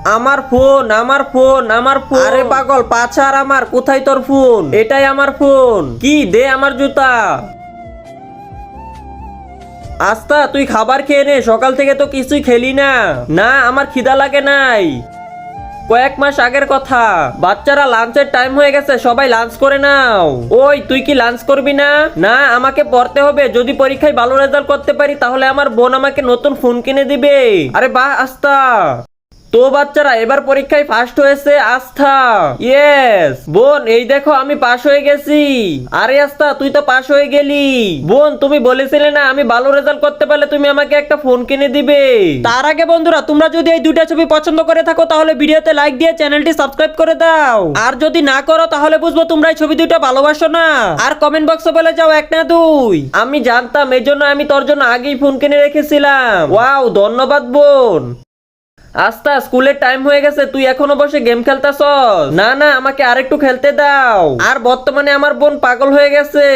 আমার ফোন আমার ফোন আমার ফোন। আরে পাগল পাছার আমার, কোথায় তোর ফোন? এটাই আমার ফোন। কি দে আমার জুতা। আস্তা তুই খাবার খেয়ে নে, সকাল থেকে তো কিছুই খেলি না। না আমার খিদা লাগে নাই। কয়েক মাস আগের কথা, বাচ্চারা লাঞ্চের টাইম হয়ে গেছে, সবাই লাঞ্চ করে নাও। ওই তুই কি লাঞ্চ করবি না? না আমাকে পড়তে হবে, যদি পরীক্ষায় ভালো রেজাল্ট করতে পারি তাহলে আমার বোন আমাকে নতুন ফোন কিনে দিবে। আরে বাহ আস্থা, তো বাচ্চারা এবার পরীক্ষায় ফার্স্ট হয়েছে আস্থা। ইয়েস বোন, এই দেখো আমি পাশ হয়ে গেছি। আরে আস্থা তুই তো পাশ হয়ে গেলি। বোন তুমি বলেছিলে না আমি ভালো রেজাল্ট করতে পারলে তুমি আমাকে একটা ফোন কিনে দিবে। তার আগে বন্ধুরা, তোমরা যদি এই দুইটা ছবি পছন্দ করে থাকো তাহলে ভিডিওতে লাইক দিয়ে চ্যানেলটি সাবস্ক্রাইব করে দাও। আর যদি না করো তাহলে বুঝবো তোমরা এই ছবি দুইটা ভালোবাসো না। আর কমেন্ট বক্সে বলে যাও 1 না 2। আমি জানতাম, এই জন্য আমি তোর জন্য আগেই ফোন কিনে রেখেছিলাম। ওয়াও ধন্যবাদ বোন। আস্তা স্কুলের টাইম হয়ে গেছে, তুই এখনো বসে গেম খেলতেছস? না না আমাকে আরেকটু খেলতে দাও। আর বর্তমানে আমার বোন পাগল হয়ে গেছে।